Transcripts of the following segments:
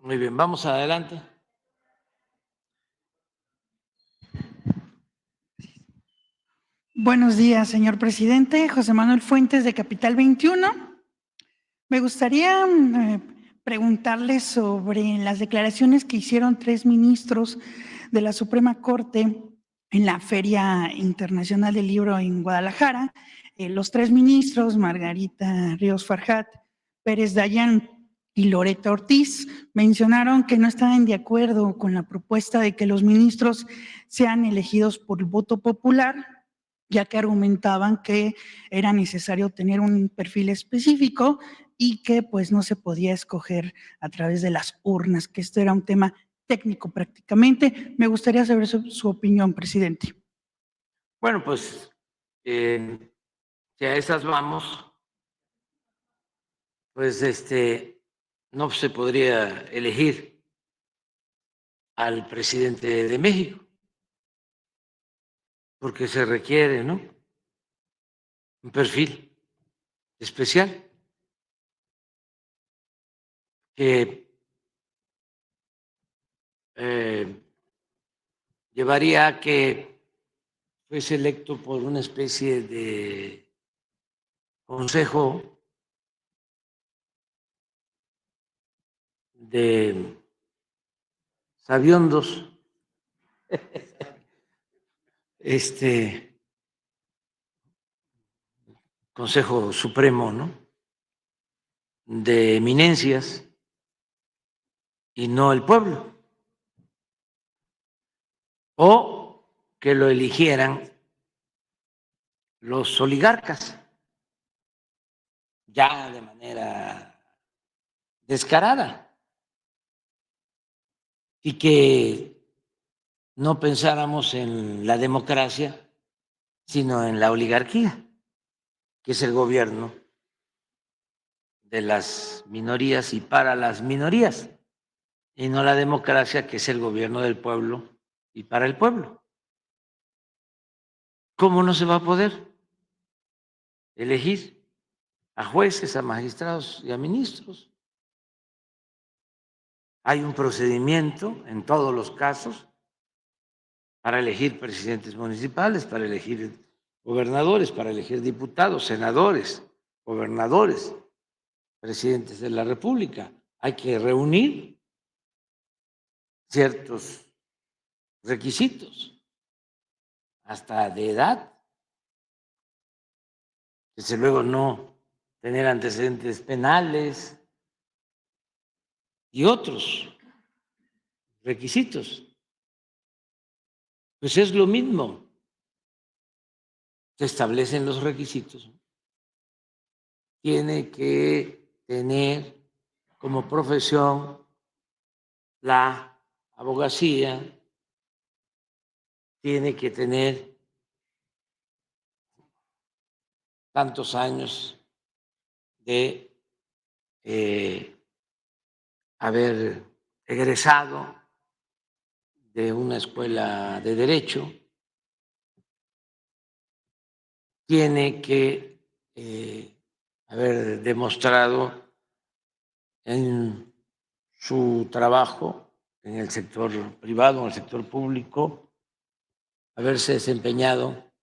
Muy bien, vamos adelante. Buenos días, señor presidente. José Manuel Fuentes, de Capital 21. Me gustaría preguntarle sobre las declaraciones que hicieron 3 ministros de la Suprema Corte en la Feria Internacional del Libro en Guadalajara. Los 3 ministros, Margarita Ríos Farjat, Pérez Dayán y Loreta Ortiz, mencionaron que no estaban de acuerdo con la propuesta de que los ministros sean elegidos por el voto popular, ya que argumentaban que era necesario tener un perfil específico y que pues no se podía escoger a través de las urnas, que esto era un tema técnico prácticamente. Me gustaría saber su opinión, presidente. Bueno, pues si a esas vamos, pues no se podría elegir al presidente de México, porque se requiere, ¿no?, un perfil especial que llevaría a que fuese electo por una especie de consejo de sabiondos, Consejo Supremo, ¿no?, de eminencias y no el pueblo, o que lo eligieran los oligarcas, ya de manera descarada, y que no pensáramos en la democracia, sino en la oligarquía, que es el gobierno de las minorías y para las minorías, y no la democracia, que es el gobierno del pueblo y para el pueblo. ¿Cómo no se va a poder elegir a jueces, a magistrados y a ministros? Hay un procedimiento en todos los casos para elegir presidentes municipales, para elegir gobernadores, para elegir diputados, senadores, gobernadores, presidentes de la República. Hay que reunir ciertos requisitos, hasta de edad, desde luego no tener antecedentes penales y otros requisitos. Pues es lo mismo, se establecen los requisitos. Tiene que tener como profesión la abogacía, tiene que tener tantos años de haber egresado de una escuela de derecho, tiene que haber demostrado en su trabajo en el sector privado, en el sector público, haberse desempeñado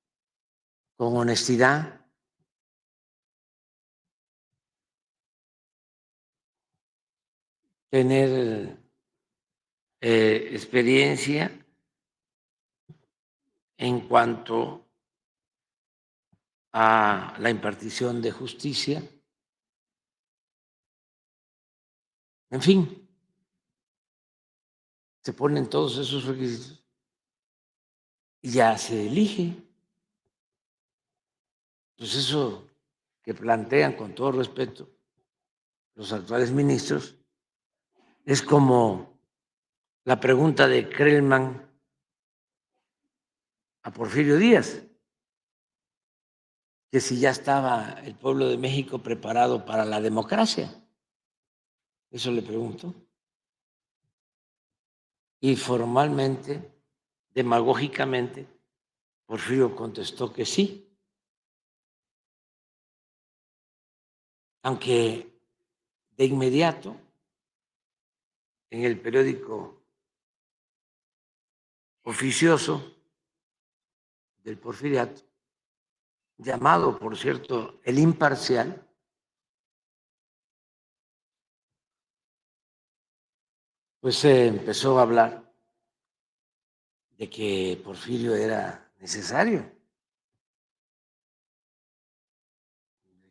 con honestidad, tener experiencia en cuanto a la impartición de justicia, en fin, se ponen todos esos requisitos y ya se elige. Pues eso que plantean, con todo respeto, los actuales ministros, es como la pregunta de Krellman a Porfirio Díaz, que si ya estaba el pueblo de México preparado para la democracia. Eso le pregunto. Y formalmente, demagógicamente, Porfirio contestó que sí, aunque de inmediato en el periódico oficioso del Porfiriato, llamado, por cierto, El Imparcial, pues se empezó a hablar de que Porfirio era necesario,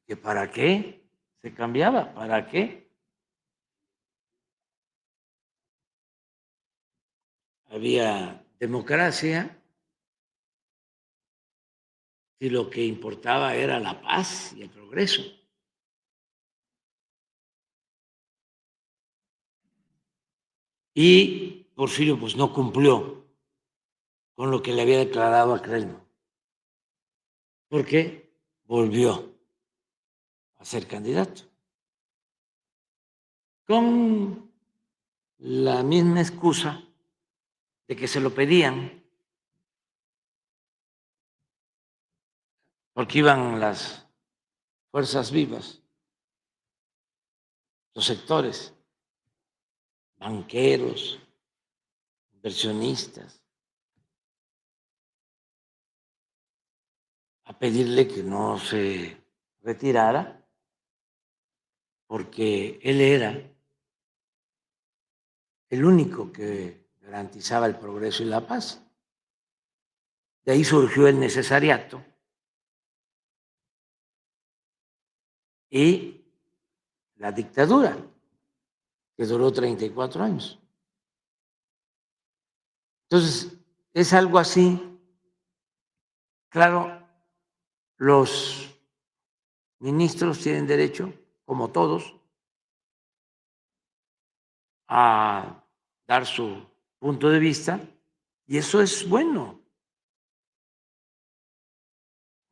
que para qué se cambiaba, para qué había democracia si lo que importaba era la paz y el progreso. Y Porfirio pues no cumplió con lo que le había declarado a Crespo, porque volvió a ser candidato con la misma excusa de que se lo pedían, porque iban las fuerzas vivas, los sectores, banqueros, inversionistas, a pedirle que no se retirara, porque él era el único que garantizaba el progreso y la paz. De ahí surgió el necesariato y la dictadura, que duró 34 años. Entonces, es algo así. Claro, los ministros tienen derecho, como todos, a dar su punto de vista y eso es bueno,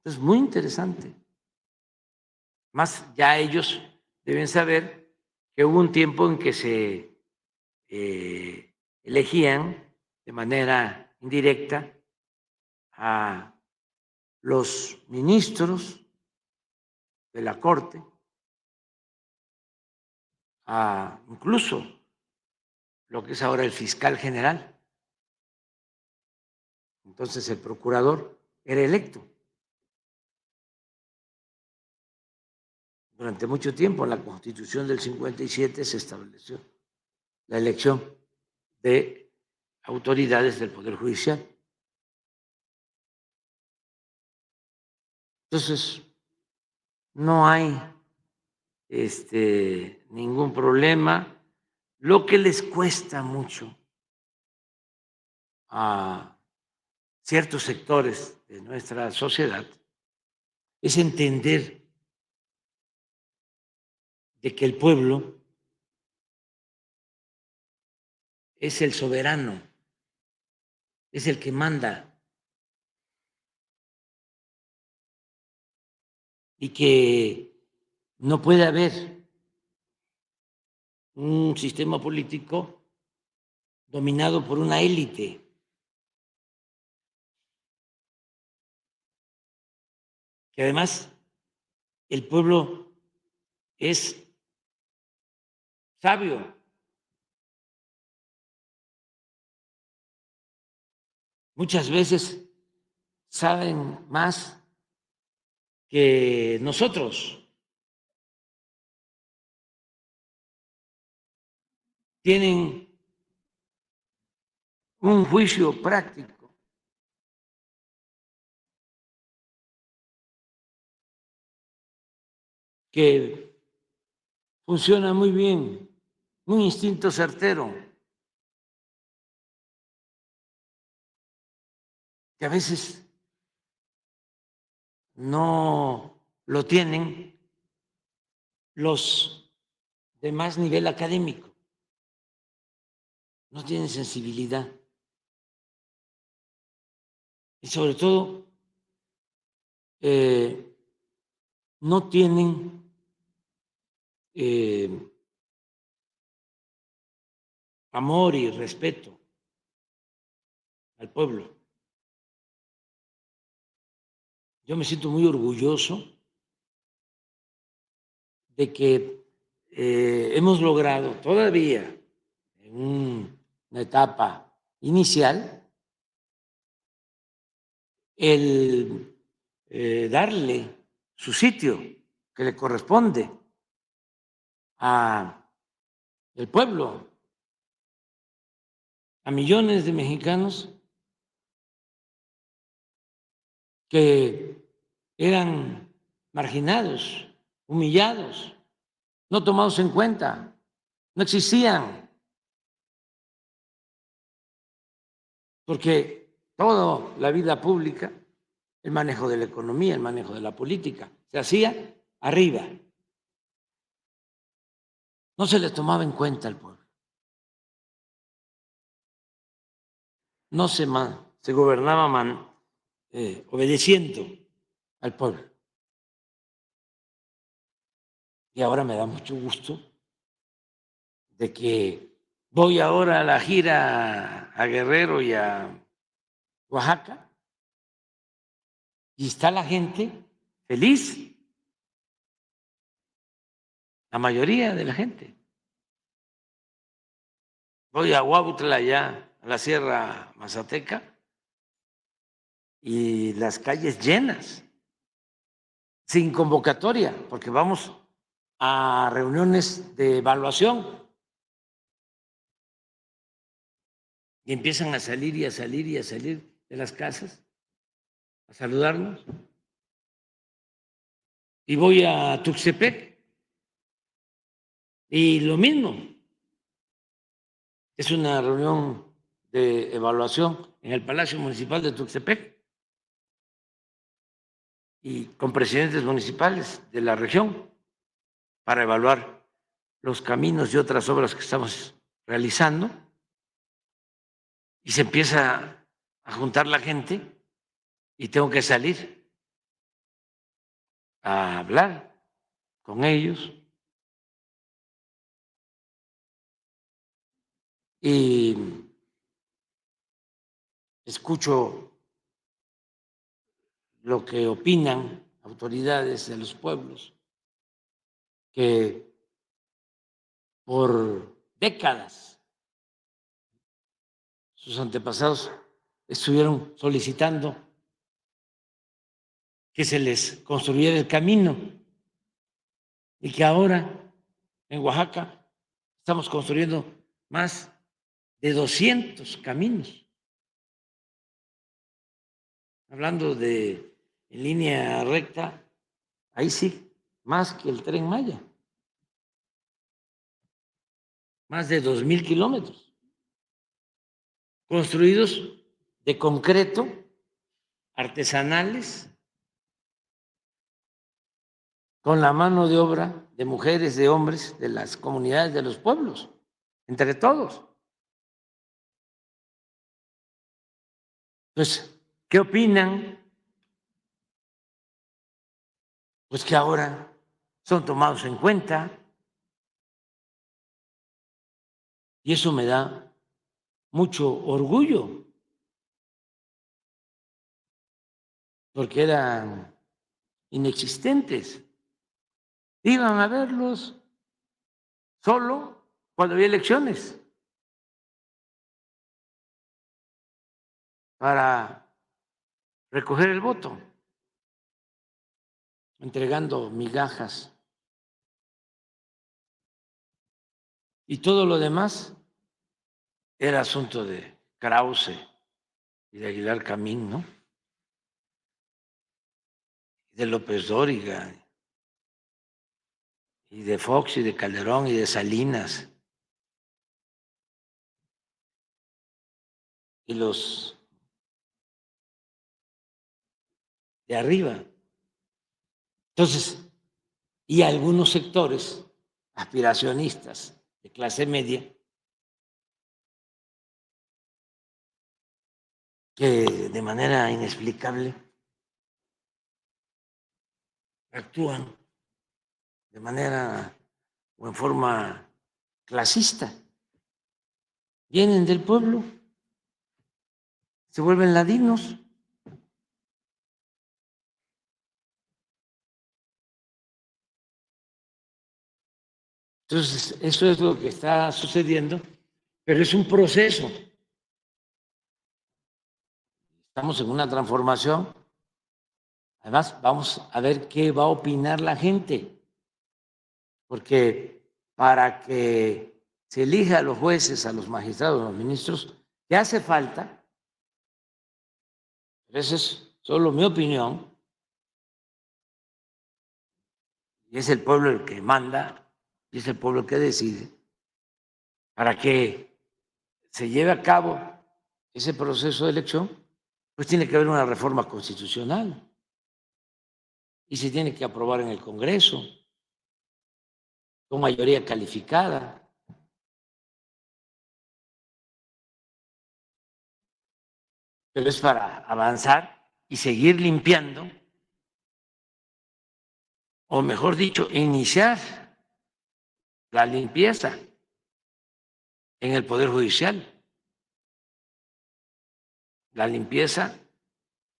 es muy interesante. Más ya ellos deben saber que hubo un tiempo en que se elegían de manera indirecta a los ministros de la Corte, a incluso lo que es ahora el fiscal general. Entonces el procurador era electo. Durante mucho tiempo en la Constitución del 57 se estableció la elección de autoridades del Poder Judicial. Entonces, no hay ningún problema. Lo que les cuesta mucho a ciertos sectores de nuestra sociedad es entender de que el pueblo es el soberano, es el que manda y que no puede haber un sistema político dominado por una élite. Que además el pueblo es sabio. Muchas veces saben más que nosotros. Tienen un juicio práctico. Que funciona muy bien, un instinto certero, que a veces no lo tienen los de más nivel académico, no tienen sensibilidad. Y sobre todo, no tienen amor y respeto al pueblo. Yo me siento muy orgulloso de que hemos logrado todavía en una etapa inicial, el darle su sitio que le corresponde a el pueblo, a millones de mexicanos que eran marginados, humillados, no tomados en cuenta, no existían, porque toda la vida pública, el manejo de la economía, el manejo de la política, se hacía arriba. No se les tomaba en cuenta al pueblo. No se gobernaba obedeciendo al pueblo. Y ahora me da mucho gusto de que voy ahora a la gira a Guerrero y a Oaxaca y está la gente feliz, la mayoría de la gente. Voy a Huautla, allá a la Sierra Mazateca, y las calles llenas, sin convocatoria, porque vamos a reuniones de evaluación y empiezan a salir y a salir y a salir de las casas a saludarnos. Y voy a Tuxtepec y lo mismo. Es una reunión de evaluación en el Palacio Municipal de Tuxtepec y con presidentes municipales de la región para evaluar los caminos y otras obras que estamos realizando. Y se empieza a juntar la gente y tengo que salir a hablar con ellos. Y escucho lo que opinan autoridades de los pueblos que por décadas sus antepasados estuvieron solicitando que se les construyera el camino y que ahora en Oaxaca estamos construyendo más de 200 caminos. Hablando de en línea recta, ahí sí, más que el Tren Maya. Más de 2,000 kilómetros construidos de concreto, artesanales, con la mano de obra de mujeres, de hombres, de las comunidades, de los pueblos, entre todos. Pues, ¿qué opinan? Pues que ahora son tomados en cuenta y eso me da mucho orgullo, porque eran inexistentes. Iban a verlos solo cuando había elecciones para recoger el voto, entregando migajas. Y todo lo demás era asunto de Krause y de Aguilar Camín, ¿no? De López Dóriga, y de Fox, y de Calderón, y de Salinas. Y los de arriba. Entonces, y algunos sectores aspiracionistas de clase media que de manera inexplicable actúan de manera o en forma clasista. Vienen del pueblo, se vuelven ladinos. Entonces, eso es lo que está sucediendo pero es un proceso. Estamos en una transformación. Además, vamos a ver qué va a opinar la gente, porque para que se elija a los jueces, a los magistrados, a los ministros, ¿qué hace falta? Esa es solo mi opinión, y es el pueblo el que manda, y es el pueblo el que decide, para que se lleve a cabo ese proceso de elección, pues tiene que haber una reforma constitucional y se tiene que aprobar en el Congreso con mayoría calificada. Pero es para avanzar y seguir limpiando, o mejor dicho, iniciar la limpieza en el Poder Judicial, la limpieza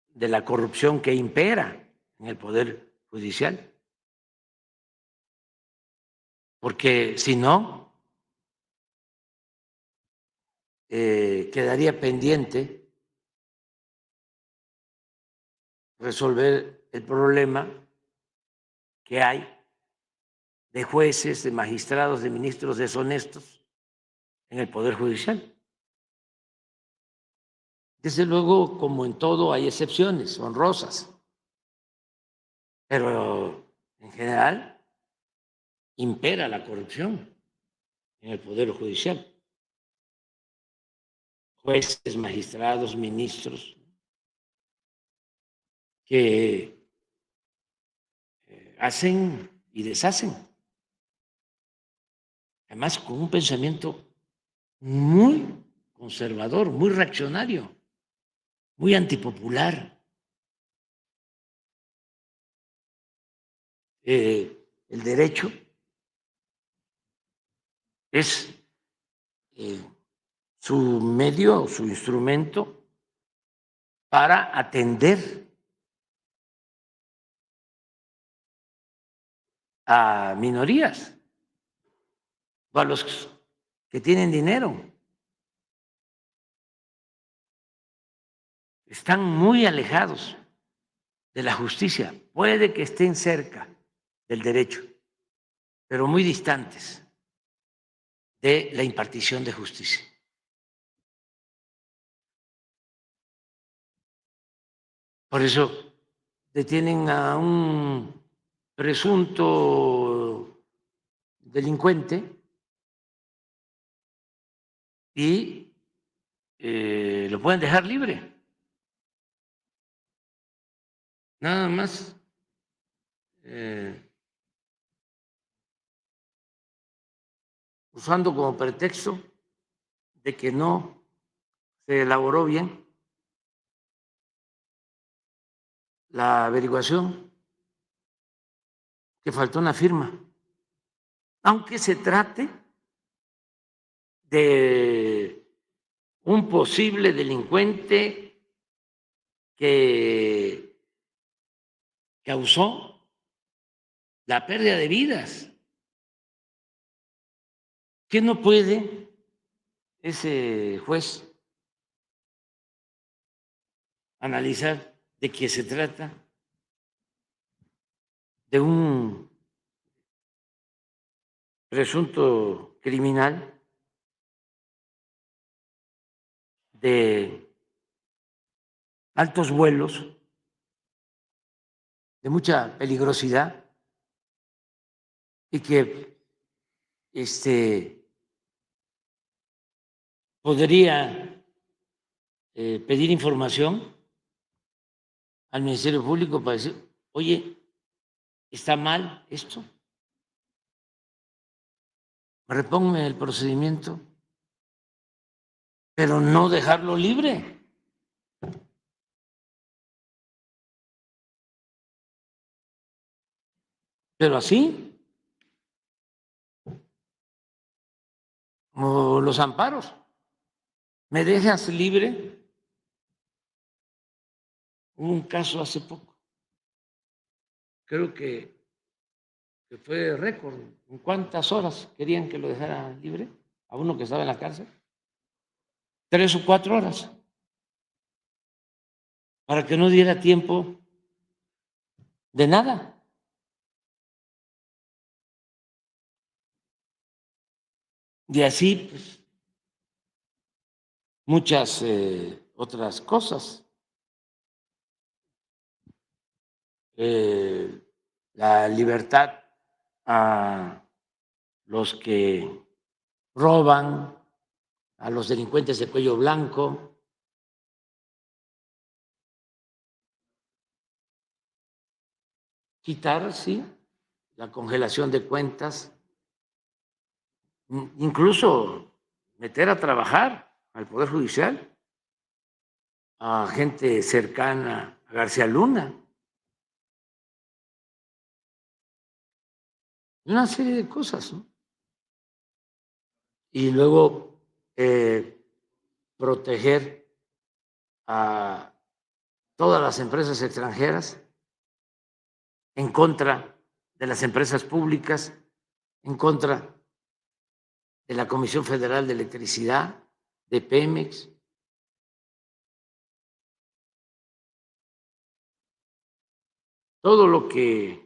de la corrupción que impera en el Poder Judicial. Porque si no, quedaría pendiente resolver el problema que hay de jueces, de magistrados, de ministros deshonestos en el Poder Judicial. Desde luego, como en todo, hay excepciones honrosas, pero en general impera la corrupción en el Poder Judicial. Jueces, magistrados, ministros que hacen y deshacen, además con un pensamiento muy conservador, muy reaccionario, muy antipopular. El derecho es su medio, su instrumento para atender a minorías o a los que tienen dinero. Están muy alejados de la justicia. Puede que estén cerca del derecho, pero muy distantes de la impartición de justicia. Por eso detienen a un presunto delincuente y lo pueden dejar libre. Nada más usando como pretexto de que no se elaboró bien la averiguación, que faltó una firma, aunque se trate de un posible delincuente que causó la pérdida de vidas. ¿Qué no puede ese juez analizar de que se trata de un presunto criminal de altos vuelos, de mucha peligrosidad y que podría pedir información al Ministerio Público para decir, oye, ¿está mal esto? Repónme el procedimiento, pero no dejarlo libre. Pero así, como los amparos, ¿me dejas libre? Hubo un caso hace poco, creo que fue récord. ¿En cuántas horas querían que lo dejara libre a uno que estaba en la cárcel? 3 o 4 horas, para que no diera tiempo de nada. Y así, pues, muchas otras cosas. La libertad a los que roban, a los delincuentes de cuello blanco, quitar, sí, la congelación de cuentas, incluso meter a trabajar al Poder Judicial a gente cercana a García Luna. Una serie de cosas, ¿no? Y luego proteger a todas las empresas extranjeras en contra de las empresas públicas, en contra de la Comisión Federal de Electricidad, de Pemex. Todo lo que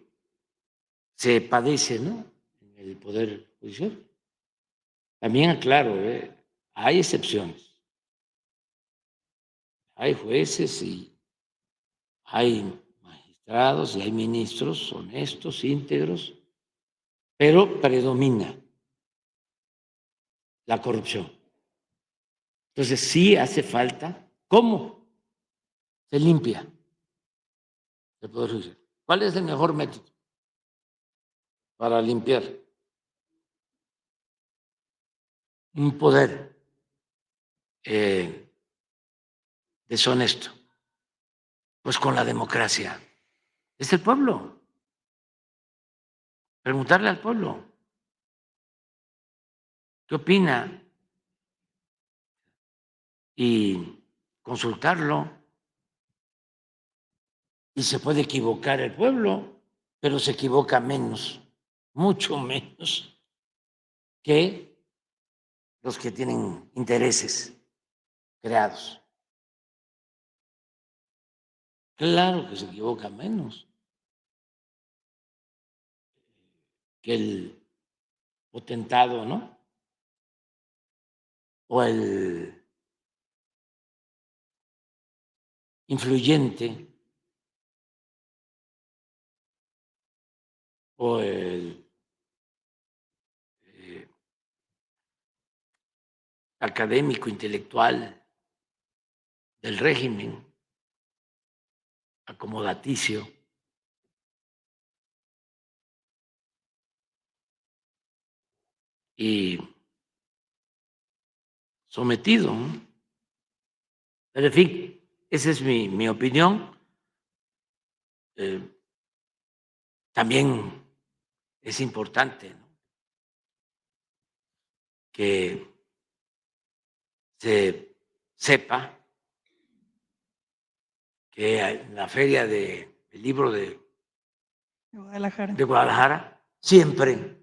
se padece, ¿no?, en el Poder Judicial. También aclaro, hay excepciones. Hay jueces y hay magistrados y hay ministros honestos, íntegros, pero predomina la corrupción. Entonces sí hace falta. ¿Cómo se limpia el Poder Judicial? ¿Cuál es el mejor método para limpiar un poder deshonesto? Pues con la democracia. Es el pueblo. Preguntarle al pueblo qué opina y consultarlo. Y se puede equivocar el pueblo, pero se equivoca menos, mucho menos que los que tienen intereses creados. Claro que se equivoca menos que el potentado, ¿no? O el influyente o el académico intelectual del régimen acomodaticio. Y sometido, ¿no? Pero en fin, esa es mi opinión. También es importante, ¿no?, que se sepa que en la Feria del Libro de Guadalajara. Guadalajara siempre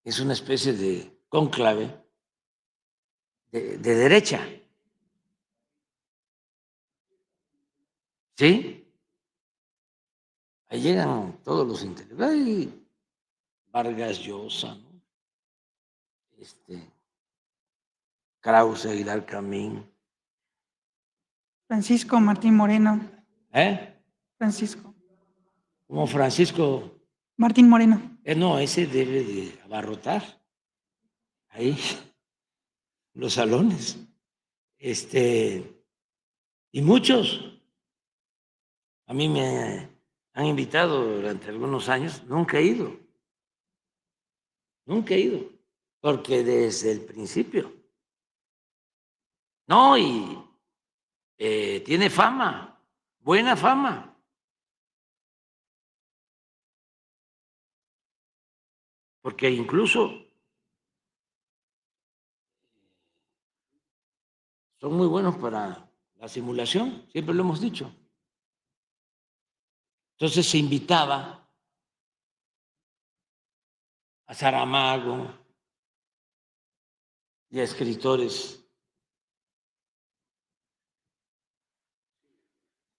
es una especie de cónclave de derecha. ¿Sí? Ahí llegan todos los intelectuales. Vargas Llosa, ¿no? Krause, Aguilar Camín. Francisco Martín Moreno. ¿Eh? Francisco. Como Francisco. Martín Moreno. No, ese debe de abarrotar ahí los salones. Y muchos. A mí me han invitado durante algunos años, nunca he ido. Nunca he ido, porque desde el principio. No, y tiene fama, buena fama. Porque incluso son muy buenos para la simulación, siempre lo hemos dicho. Entonces se invitaba a Saramago, y a escritores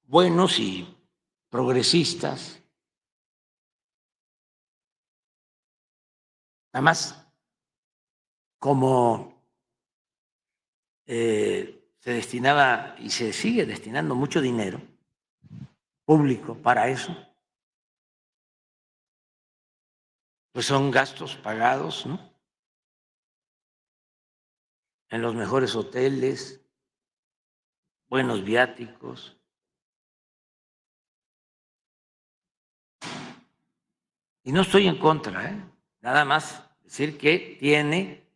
buenos y progresistas. Además, como se destinaba y se sigue destinando mucho dinero público para eso, pues son gastos pagados, ¿no? En los mejores hoteles, buenos viáticos. Y no estoy en contra, nada más decir que tiene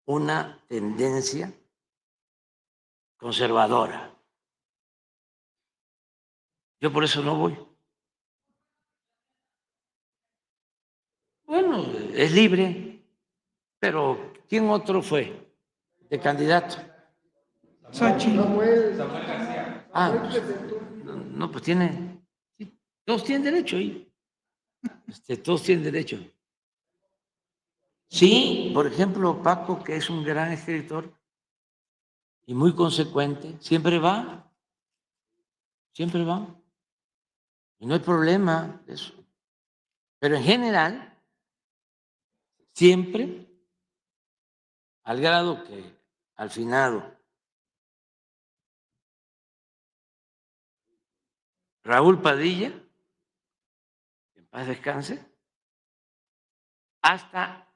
una tendencia conservadora. Yo por eso no voy. Bueno, es libre, pero ¿quién otro fue de candidato? Xochitl. Ah, pues, no, pues tiene, sí, todos tienen derecho ahí. Todos tienen derecho. Sí, por ejemplo, Paco, que es un gran escritor y muy consecuente, siempre va. Y no hay problema de eso. Pero en general, siempre, al grado que al finado Raúl Padilla, en paz descanse, hasta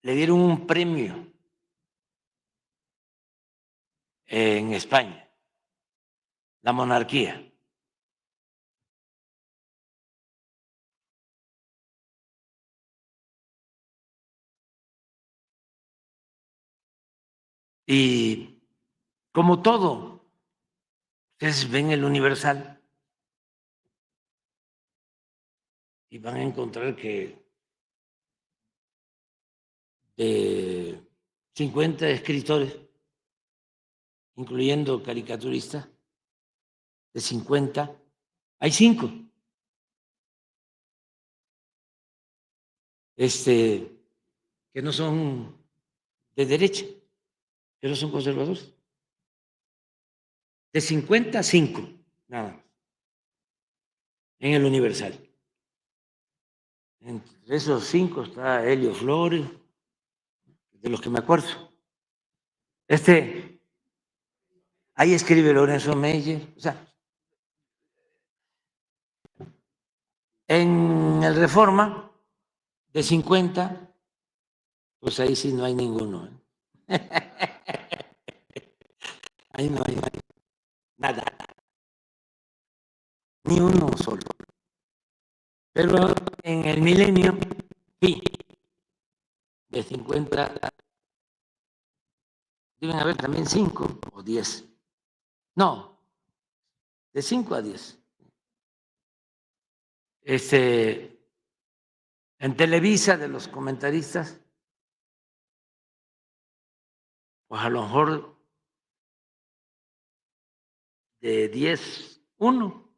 le dieron un premio en España, la monarquía. Y como todo, ustedes ven el Universal y van a encontrar que de 50 escritores, incluyendo caricaturistas, de 50, hay 5 que no son de derecha, que no son conservadores. De 50, 5, nada más, en el Universal. Entre esos 5 está Helio Flores, de los que me acuerdo. Ahí escribe Lorenzo Meyer. O sea, en el Reforma, de 50, pues ahí sí no hay ninguno. Ahí no hay nada, ni uno solo. Pero en el Milenio, sí, de 50, deben haber también 5 o 10. No, de 5 a 10. En Televisa, de los comentaristas, pues a lo mejor de 10, 1.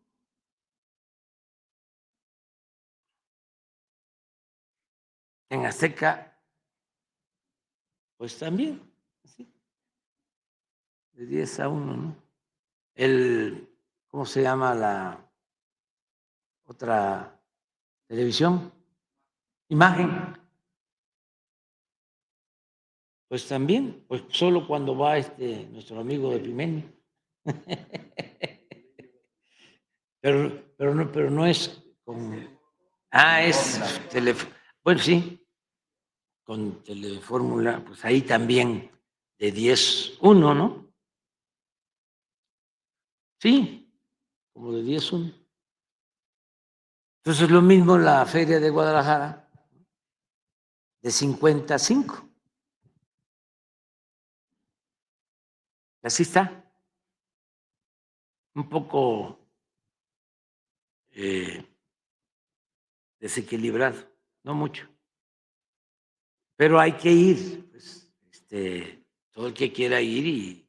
En Azteca, pues también, ¿sí? De 10 a 1, ¿no? ¿Cómo se llama la otra televisión? Imagen. Pues también, pues solo cuando va nuestro amigo de Pimenio. pero no es con... es bueno, sí, con Telefórmula, pues ahí también de 10, 1, ¿no? Sí, como de 10, 1. Entonces lo mismo la Feria de Guadalajara, de 55. Así está. Un poco desequilibrado, no mucho. Pero hay que ir, pues, todo el que quiera ir y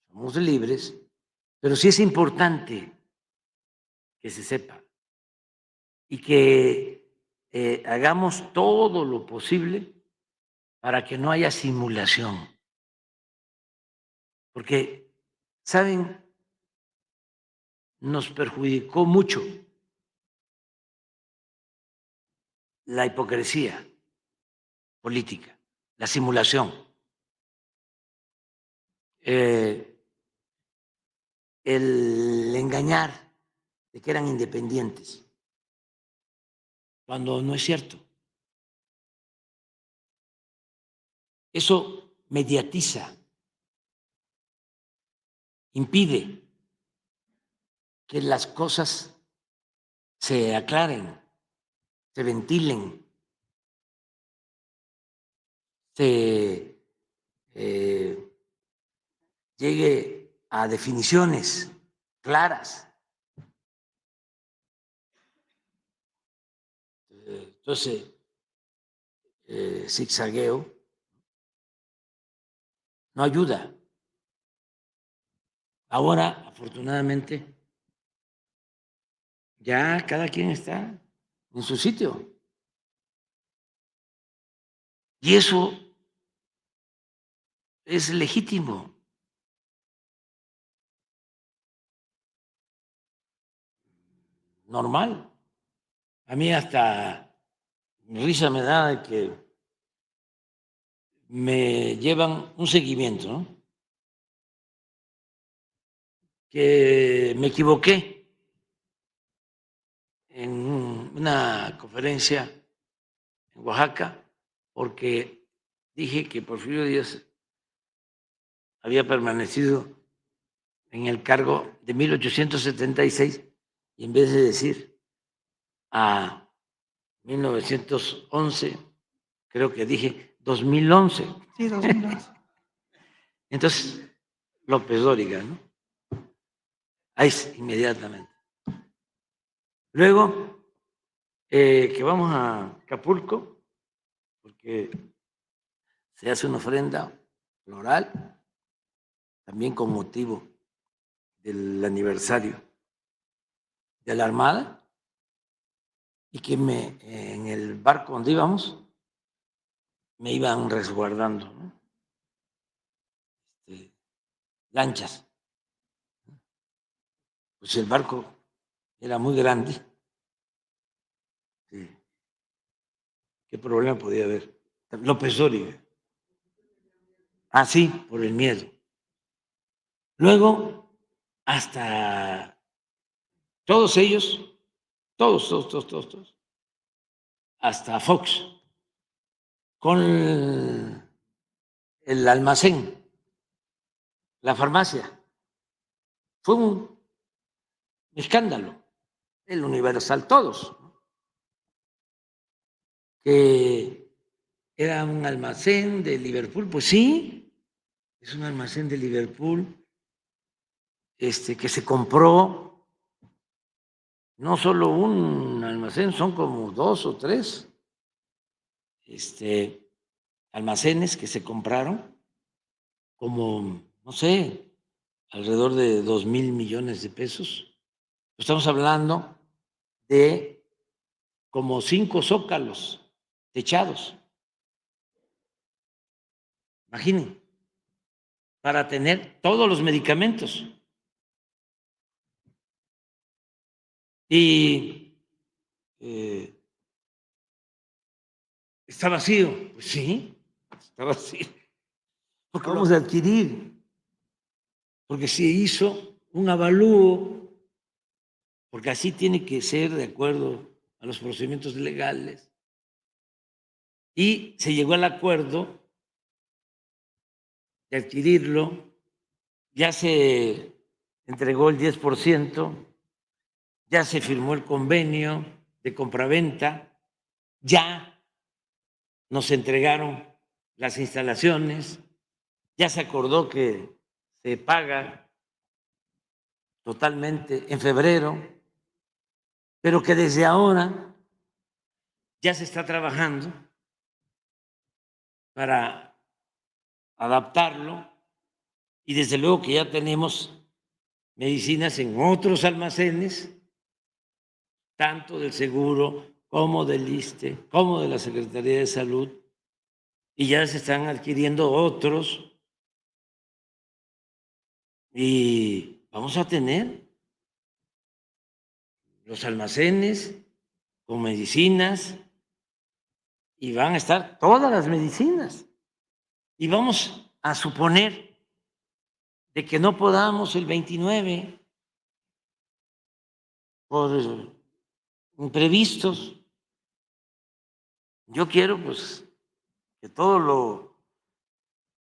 somos libres, pero sí es importante que se sepa y que hagamos todo lo posible para que no haya simulación. Porque, ¿saben? Nos perjudicó mucho la hipocresía política, la simulación, el engañar de que eran independientes, cuando no es cierto. Eso mediatiza, impide que las cosas se aclaren, se ventilen, se llegue a definiciones claras. Entonces, zigzagueo no ayuda. Ahora, afortunadamente, ya cada quien está en su sitio. Y eso es legítimo. Normal. A mí hasta risa me da de que me llevan un seguimiento, ¿no? Que me equivoqué en una conferencia en Oaxaca porque dije que Porfirio Díaz había permanecido en el cargo de 1876 y en vez de decir a 1911, creo que dije 2011. Sí, 2011. Entonces, López Dóriga, ¿no? Ahí inmediatamente. Luego, que vamos a Acapulco, porque se hace una ofrenda floral, también con motivo del aniversario de la Armada, y que en el barco donde íbamos me iban resguardando, ¿no? Lanchas. Pues el barco era muy grande. Sí. ¿Qué problema podía haber? López Dóriga. Ah, sí, por el miedo. Luego, hasta todos ellos, todos, hasta Fox, con el almacén, la farmacia. Fue un escándalo. El Universal, todos. Que era un almacén de Liverpool. Pues sí, es un almacén de Liverpool que se compró. No solo un almacén, son como 2 o 3 almacenes que se compraron, como, no sé, alrededor de 2,000 millones de pesos. Estamos hablando de como 5 zócalos techados. Imaginen, para tener todos los medicamentos. Y está vacío. Pues sí, está vacío. Porque vamos a adquirir. Porque se hizo un avalúo, porque así tiene que ser de acuerdo a los procedimientos legales. Y se llegó al acuerdo de adquirirlo, ya se entregó el 10%, ya se firmó el convenio de compraventa, ya nos entregaron las instalaciones, ya se acordó que se paga totalmente en febrero, pero que desde ahora ya se está trabajando para adaptarlo y desde luego que ya tenemos medicinas en otros almacenes, tanto del seguro como del ISSSTE, como de la Secretaría de Salud, y ya se están adquiriendo otros y vamos a tener los almacenes con medicinas y van a estar todas las medicinas. Y vamos a suponer de que no podamos el 29 por imprevistos. Yo quiero pues que todo lo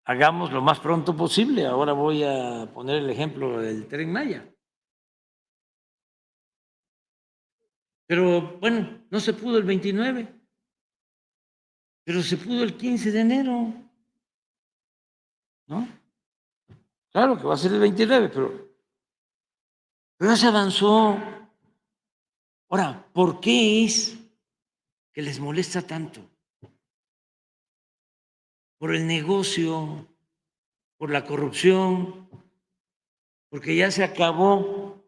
hagamos lo más pronto posible. Ahora voy a poner el ejemplo del Tren Maya. Pero bueno, no se pudo el 29, pero se pudo el 15 de enero, ¿no? Claro que va a ser el 29, pero ya se avanzó. Ahora, ¿por qué es que les molesta tanto? Por el negocio, por la corrupción, porque ya se acabó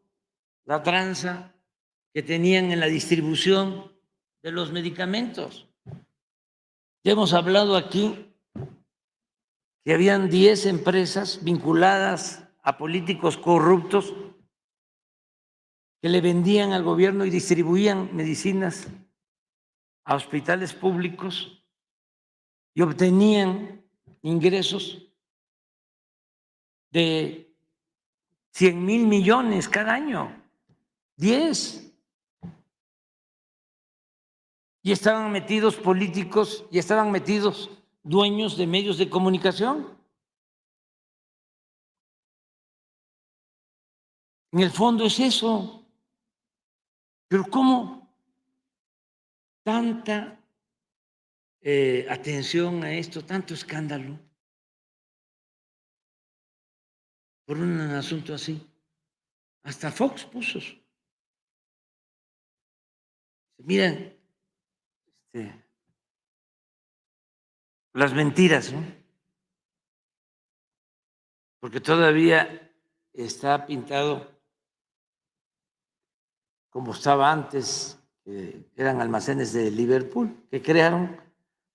la tranza que tenían en la distribución de los medicamentos. Ya hemos hablado aquí que habían 10 empresas vinculadas a políticos corruptos que le vendían al gobierno y distribuían medicinas a hospitales públicos y obtenían ingresos de 100,000 millones cada año, 10. Y estaban metidos políticos y estaban metidos dueños de medios de comunicación. En el fondo es eso. Pero ¿cómo tanta atención a esto, tanto escándalo por un asunto así? Hasta Fox puso. Miren, las mentiras, ¿no? Porque todavía está pintado como estaba antes, eran almacenes de Liverpool, que crearon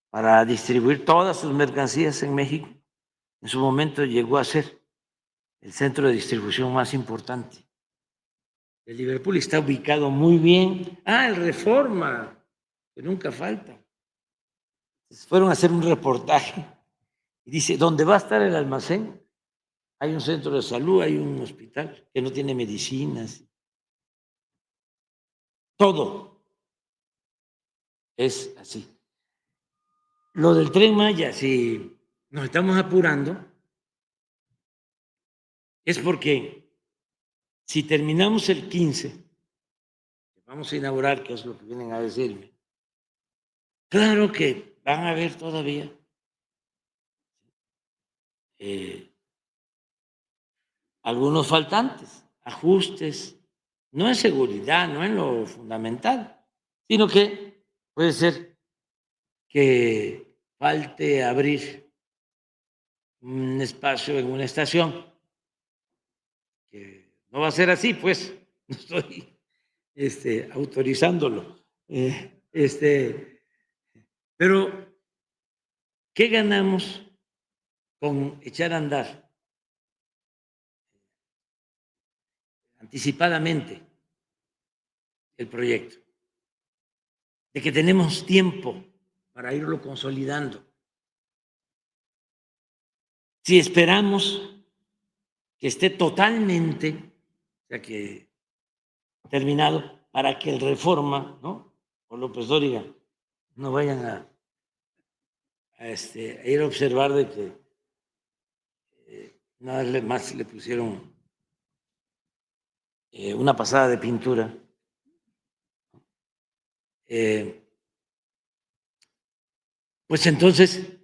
para distribuir todas sus mercancías en México. En su momento llegó a ser el centro de distribución más importante de Liverpool y está ubicado muy bien. El Reforma, que nunca falta. Fueron a hacer un reportaje y dice, ¿dónde va a estar el almacén? Hay un centro de salud, hay un hospital que no tiene medicinas. Todo es así. Lo del Tren Maya, si nos estamos apurando, es porque si terminamos el 15, vamos a inaugurar, que es lo que vienen a decirme, claro que van a haber todavía algunos faltantes, ajustes, no en seguridad, no en lo fundamental, sino que puede ser que falte abrir un espacio en una estación, que no va a ser así, pues, no estoy autorizándolo. Pero, ¿qué ganamos con echar a andar anticipadamente el proyecto? De que tenemos tiempo para irlo consolidando. Si esperamos que esté totalmente, o sea, que terminado, para que el Reforma, ¿no? O López Dóriga no vayan a ir a observar de que nada más le pusieron una pasada de pintura. Pues entonces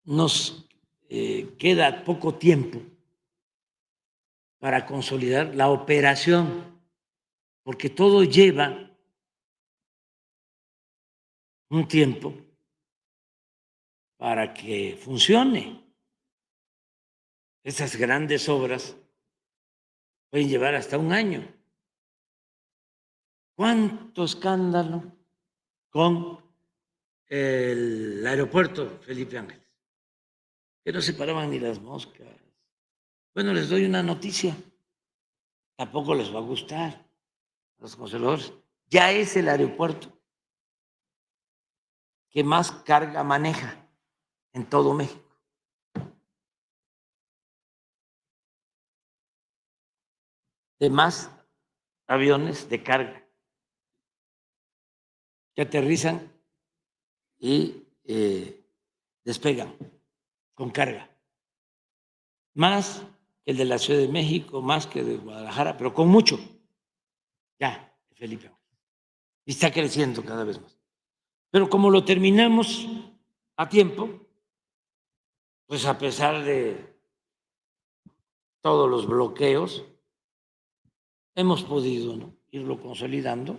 nos queda poco tiempo para consolidar la operación, porque todo lleva un tiempo para que funcione. Esas grandes obras pueden llevar hasta un año. ¿Cuánto escándalo con el aeropuerto Felipe Ángeles, que no se paraban ni las moscas. Bueno, les doy una noticia, tampoco les va a gustar a los conservadores. Ya es el aeropuerto que más carga maneja en todo México. De más aviones de carga que aterrizan y despegan con carga. Más que el de la Ciudad de México, más que el de Guadalajara, pero con mucho. Ya, Felipe. Y está creciendo cada vez más. Pero como lo terminamos a tiempo, pues a pesar de todos los bloqueos, hemos podido, ¿no?, irlo consolidando.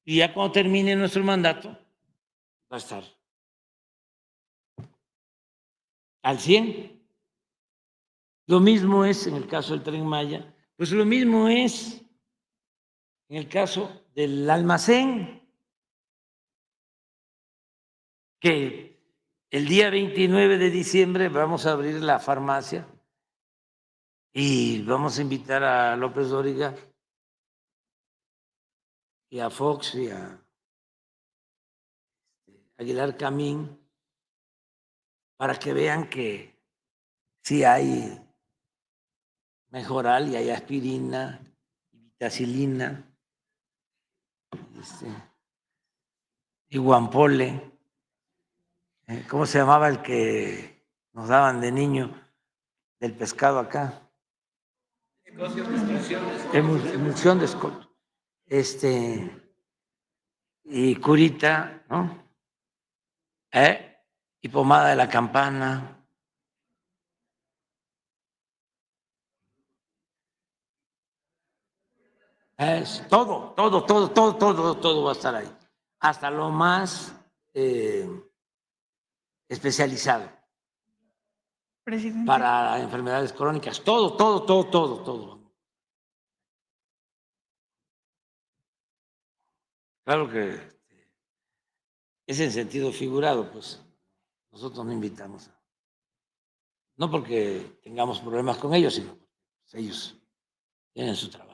Y ya cuando termine nuestro mandato, va a estar al 100. Lo mismo es en el caso del Tren Maya, pues lo mismo es en el caso del almacén, que el día 29 de diciembre vamos a abrir la farmacia y vamos a invitar a López Dóriga y a Fox y a Aguilar Camín para que vean que sí hay Mejoral y hay aspirina, vitacilina, y guampole. ¿Cómo se llamaba el que nos daban de niño del pescado acá? Emulsión de escolto. Y curita, ¿no? Y pomada de la campana. Todo va a estar ahí. Hasta lo más especializado. Presidente. Para enfermedades crónicas, todo. Claro que es en sentido figurado, pues nosotros no invitamos, no porque tengamos problemas con ellos, sino porque ellos tienen su trabajo.